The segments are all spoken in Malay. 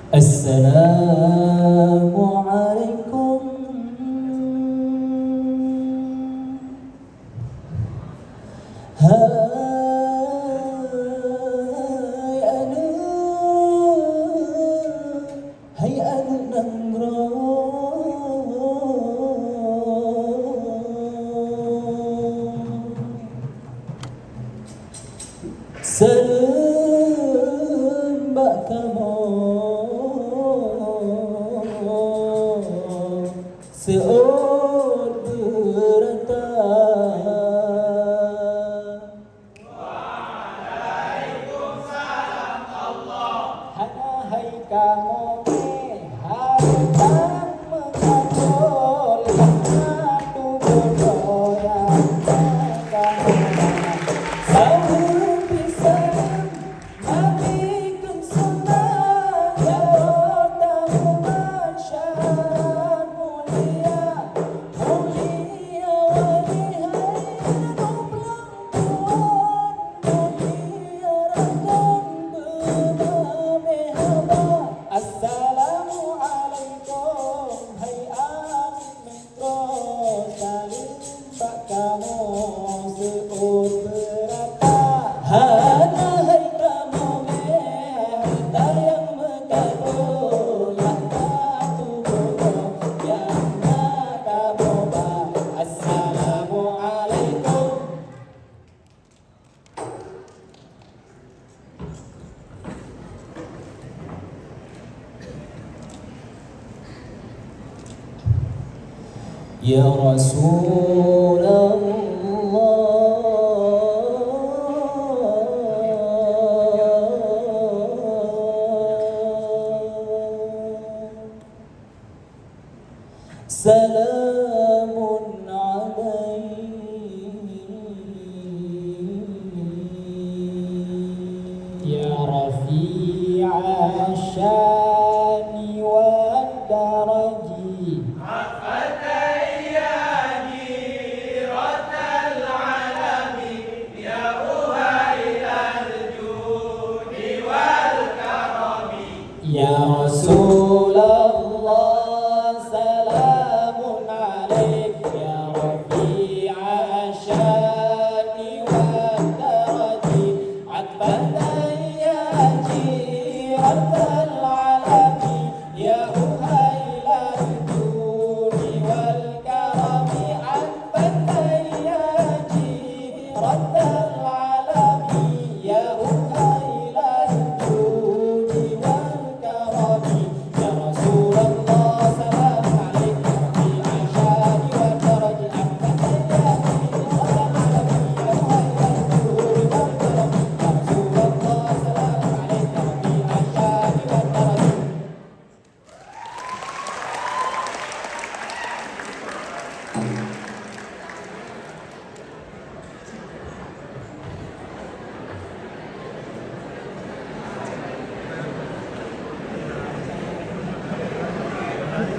Assalamualaikum. Hai anu, hai anu nanggro. Serembak kamu seor berata. Waalaikumsalam Allah. Hai kamu hartang mengabul satu berdoa sahur pisang nabikan sunnah ya tamu masyarakat mulia mulia walihai nublang tuan mulia rakan bername haba. Assalamualaikum hai amin metro salim pak kamu seor berata. Hana hai kamu harta yang mengabul satu bodoh yang kamu ba. Assalamualaikum. Ya Rasulullah, salamun alaik ya Rafi'a syani wa daraji. Ya Rasulullah, salamun alaik ya Rafi'a syani wa daraji. Atfatan ya jiratal alami ya uhailal judi wal karami. Atfatan ya jiratal alami ya uhailal judi wal karami. Ya Rasulullah, salam alaika Rafi'a syani wa daraji. Atfatan ya jiratal alami ya uhailal judi wal karami. Ya Rasulullah,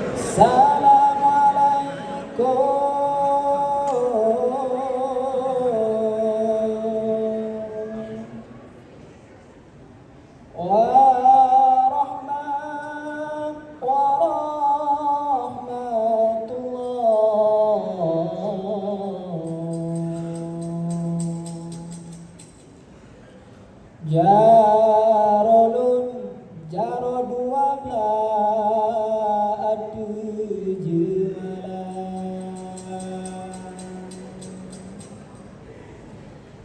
salam alaika Rafi'a syani wa daraji. Jarolun jaro 12 adu jemalan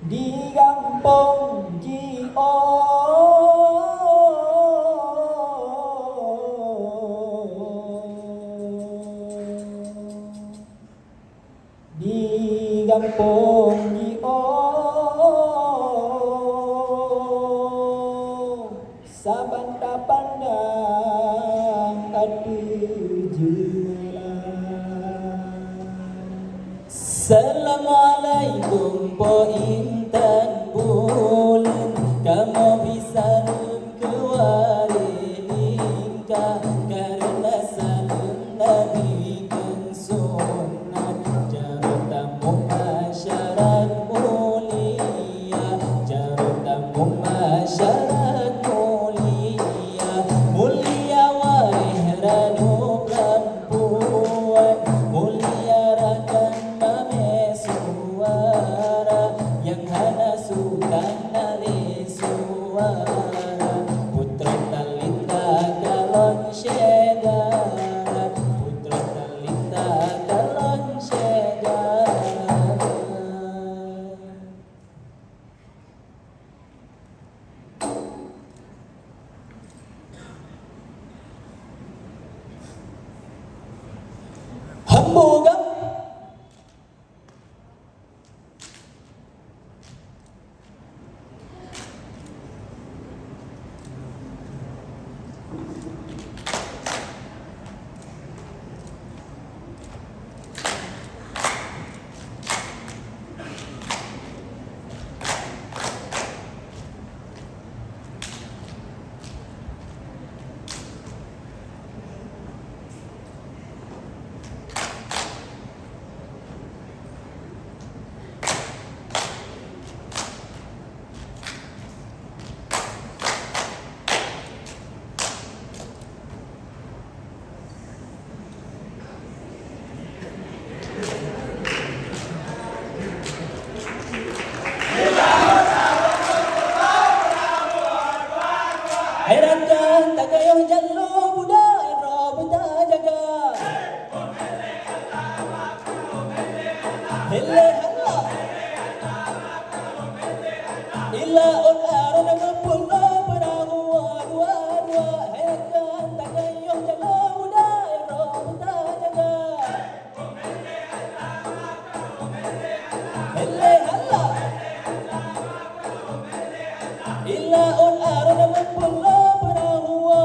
di kampung Jio di kampung Jio sabanta pandang adu jemalan. Assalamualaikum po intan bulan, kamu bisa kewaliningka karena salam Nabi kan sunat. Jarut tamu masyarakat mulia, jarut tamu masyarakat mulia, mulia Mampu ke? Hairankan tak kayuh jalur budaya roh jaga. Hele Allah illa on aron ngepullo perahu dua. Hairankan tak kayuh jalur budaya roh jaga. Hele Allah illa on aron ngepullo dua.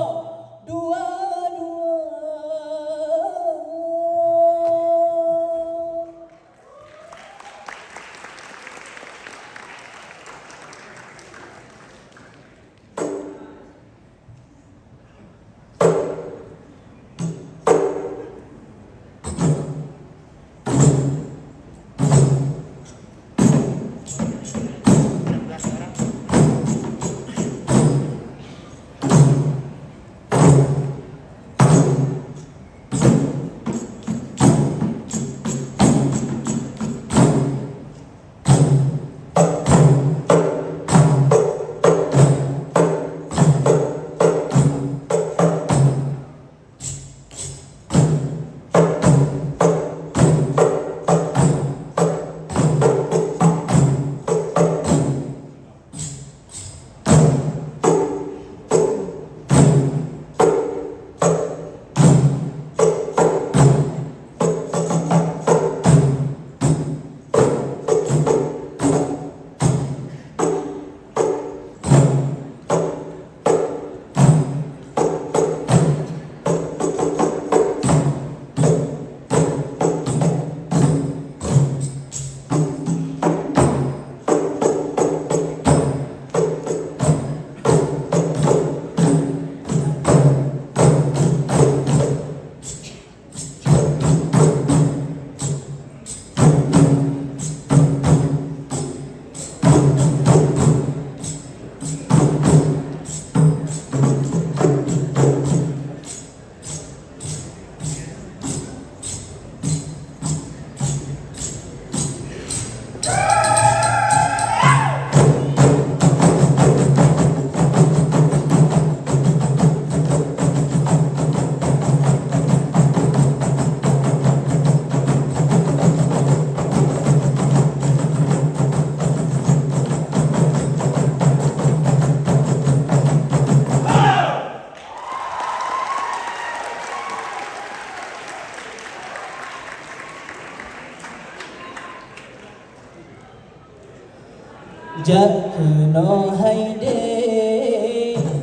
Jakno haide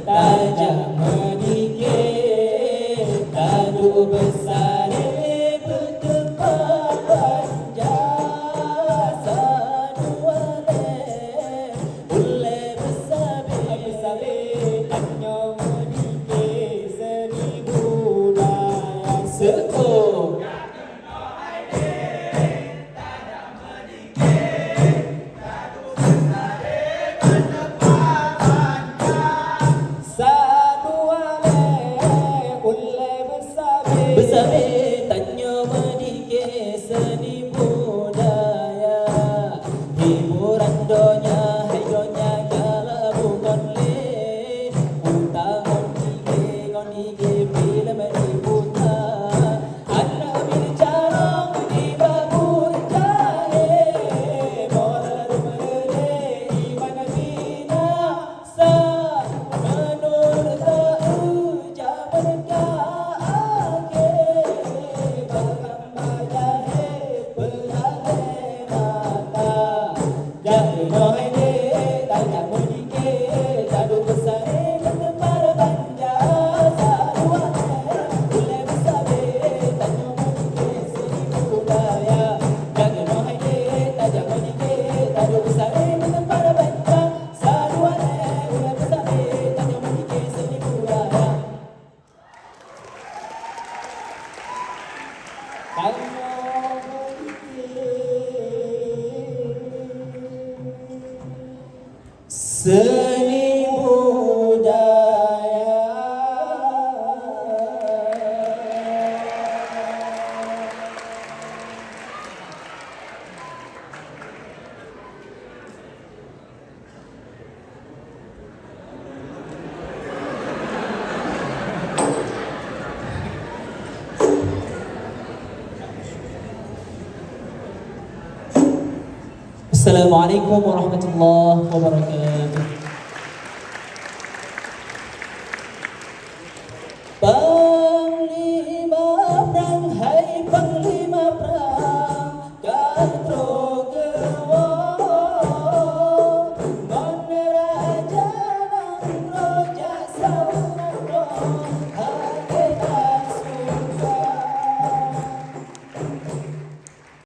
tajam medike tadu besare bertepat jasa duale ule besabe anyo medike seni budaya seko. Assalamualaikum warahmatullahi wabarakatuh.